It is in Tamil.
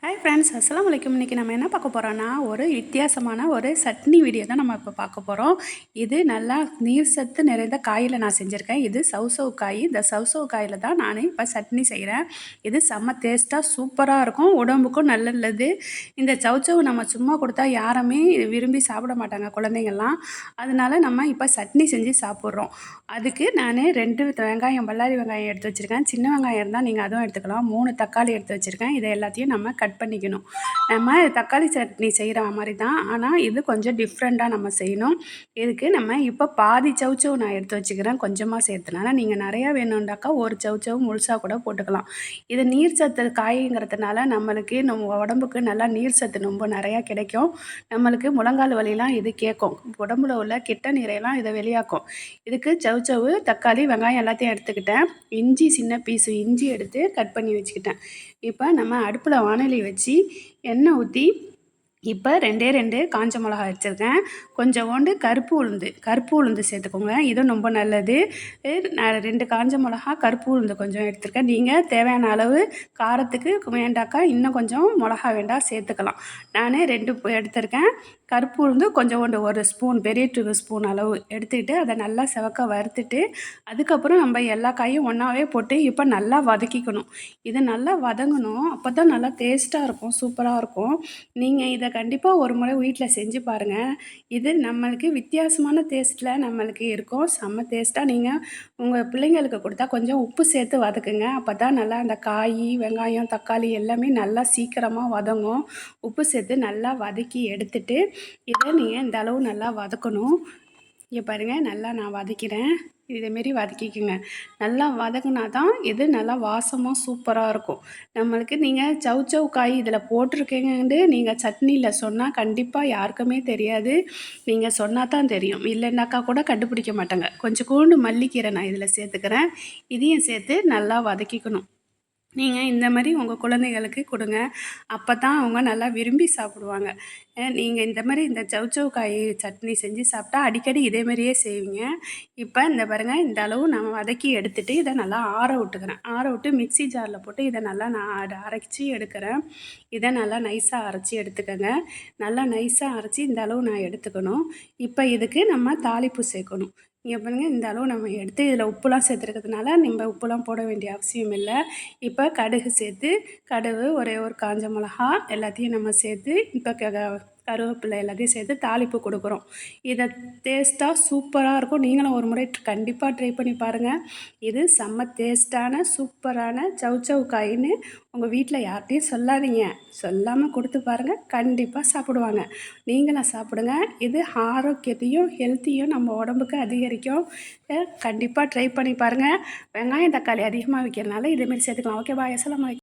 ஹாய் ஃப்ரெண்ட்ஸ், அஸ்ஸலாமு அலைக்கும். இன்றைக்கி நம்ம என்ன பார்க்க போகிறோன்னா, ஒரு வித்தியாசமான ஒரு சட்னி வீடியோ தான் நம்ம இப்போ பார்க்க போகிறோம். இது நல்லா நீர் சத்து நிறைந்த காயில் நான் செஞ்சுருக்கேன். இது சௌசௌ காய். இந்த சௌசௌ காயில் தான் நான் இப்போ சட்னி செய்கிறேன். இது செம்ம டேஸ்ட்டாக சூப்பராக இருக்கும், உடம்புக்கும் நல்லது. இந்த சௌசௌ நம்ம சும்மா கொடுத்தா யாருமே விரும்பி சாப்பிட மாட்டாங்க, குழந்தைங்கள்லாம். அதனால நம்ம இப்போ சட்னி செஞ்சு சாப்பிட்றோம். அதுக்கு நான் 2 வெங்காயம், பல்லாரி வெங்காயம் எடுத்து வச்சுருக்கேன். சின்ன வெங்காயம் இருந்தால் நீங்கள் அதுவும் எடுத்துக்கலாம். 3 தக்காளி எடுத்து வச்சுருக்கேன். இதை எல்லாத்தையும் நம்ம கட் பண்ணிக்கணும். நம்ம தக்காளி சட்னி செய்கிற மாதிரி தான், ஆனால் இது கொஞ்சம் டிஃப்ரெண்ட்டாக நம்ம செய்யணும். இதுக்கு நம்ம இப்போ பாதி சௌசௌ நான் எடுத்து வச்சுக்கிறேன், கொஞ்சமாக சேர்த்துனால. நீங்கள் நிறையா வேணும்னாக்கா ஒரு சௌசௌ முழுசாக கூட போட்டுக்கலாம். இது நீர் சத்து காய்ங்கிறதுனால நம்மளுக்கு நம்ம உடம்புக்கு நல்லா நீர் சத்து ரொம்ப நிறையா கிடைக்கும். நம்மளுக்கு முழங்கால் வலிலாம் இது கேட்கும். உடம்புல உள்ள கெட்ட நீரையெல்லாம் இதை வெளியாக்கும். இதுக்கு சௌசௌ, தக்காளி, வெங்காயம் எல்லாத்தையும் எடுத்துக்கிட்டேன். இஞ்சி சின்ன பீஸு இஞ்சி எடுத்து கட் பண்ணி வச்சுக்கிட்டேன். இப்போ நம்ம அடுப்பில் வாணலி வச்சு எண்ணெய் ஊற்றி இப்போ 2 காஞ்ச மிளகா வச்சுருக்கேன். கொஞ்சோண்டு கருப்பு உளுந்து சேர்த்துக்கோங்க, இதுவும் ரொம்ப நல்லது. நான் 2 காஞ்ச மிளகா, கருப்பு உளுந்து கொஞ்சம் எடுத்துருக்கேன். நீங்கள் தேவையான அளவு காரத்துக்கு வேண்டாக்கா இன்னும் கொஞ்சம் மிளகா வேண்டாம் சேர்த்துக்கலாம். நான் 2 எடுத்திருக்கேன். கருப்பு உளுந்து கொஞ்சோண்டு 1 ஸ்பூன், பெரிய ஸ்பூன் அளவு எடுத்துக்கிட்டு அதை நல்லா செவக்க வறுத்துட்டு, அதுக்கப்புறம் நம்ம எல்லா காயும் ஒன்றாவே போட்டு இப்போ நல்லா வதக்கிக்கணும். இது நல்லா வதங்கணும், அப்போ தான் நல்லா டேஸ்ட்டாக இருக்கும், சூப்பராக இருக்கும். நீங்கள் இதை கண்டிப்பாக ஒரு முறை வீட்டில் செஞ்சு பாருங்கள். இது நம்மளுக்கு வித்தியாசமான டேஸ்ட்டில் நம்மளுக்கு இருக்கும், செம்ம டேஸ்ட்டாக. நீங்கள் உங்கள் பிள்ளைங்களுக்கு கொடுத்தா கொஞ்சம் உப்பு சேர்த்து வதக்குங்க. அப்போ தான் நல்லா அந்த காய், வெங்காயம், தக்காளி எல்லாமே நல்லா சீக்கிரமாக வதங்கும். உப்பு சேர்த்து நல்லா வதக்கி எடுத்துட்டு இதை நீங்கள் இந்த அளவு நல்லா வதக்கணும். இங்கே பாருங்கள், நல்லா நான் வதக்கிறேன். இதேமாரி வதக்கிக்குங்க. நல்லா வதங்கினா தான் இது நல்லா வாசமாக சூப்பராக இருக்கும். நம்மளுக்கு நீங்கள் சௌசௌ காய் இதில் போட்டிருக்கீங்கன்னு நீங்கள் சட்னியில் சொன்னால் கண்டிப்பாக யாருக்குமே தெரியாது. நீங்கள் சொன்னால் தான் தெரியும், இல்லைன்னாக்கா கூட கண்டுபிடிக்க மாட்டாங்க. கொஞ்சோண்டு மல்லிக்கீரை நான் இதில் சேர்த்துக்கிறேன். இதையும் சேர்த்து நல்லா வதக்கிக்கணும். நீங்கள் இந்த மாதிரி உங்கள் குழந்தைகளுக்கு கொடுங்க, அப்போ தான் அவங்க நல்லா விரும்பி சாப்பிடுவாங்க. நீங்கள் இந்த மாதிரி இந்த சௌசௌ காய் சட்னி செஞ்சு சாப்பிட்டா அடிக்கடி இதேமாரியே செய்வீங்க. இப்போ இந்த பாருங்கள், இந்த அளவு நான் வதக்கி எடுத்துகிட்டு இதை நல்லா ஆற விட்டுக்கிறேன். ஆற விட்டு மிக்ஸி ஜாரில் போட்டு இதை நல்லா நான் அரைச்சி எடுக்கிறேன். இதை நல்லா நைஸாக அரைச்சி எடுத்துக்கோங்க. நல்லா நைஸாக அரைச்சி இந்த அளவு நான் எடுத்துக்கணும். இப்போ இதுக்கு நம்ம தாளிப்பு சேர்க்கணும். இங்கே பாருங்கள், இந்த அளவு நம்ம எடுத்து இதில் உப்புலாம் சேர்த்துருக்கிறதுனால நம்ம உப்புலாம் போட வேண்டிய அவசியம் இல்லை. இப்போ கடுகு சேர்த்து, கடுகு, ஒரே ஒரு காஞ்ச மிளகா எல்லாத்தையும் நம்ம சேர்த்து இப்போ கருவேப்பிலை எல்லாத்தையும் சேர்த்து தாளிப்பு கொடுக்குறோம். இதை டேஸ்ட்டாக சூப்பராக இருக்கும். நீங்களும் ஒரு முறை கண்டிப்பாக ட்ரை பண்ணி பாருங்கள். இது செம்ம டேஸ்ட்டான சூப்பரான சௌசௌ காயின்னு உங்கள் வீட்டில் யார்கிட்டையும் சொல்லாதீங்க. சொல்லாமல் கொடுத்து பாருங்கள், கண்டிப்பாக சாப்பிடுவாங்க. நீங்களும் சாப்பிடுங்க. இது ஆரோக்கியத்தையும் ஹெல்த்தையும் நம்ம உடம்புக்கு அதிகரிக்கும். கண்டிப்பாக ட்ரை பண்ணி பாருங்கள். வெங்காயம், தக்காளி அதிகமாக வைக்கிறனால இதேமாரி சேர்த்துக்கலாம். ஓகே, பாய். அஸ்ஸலாமு அலைக்கும்.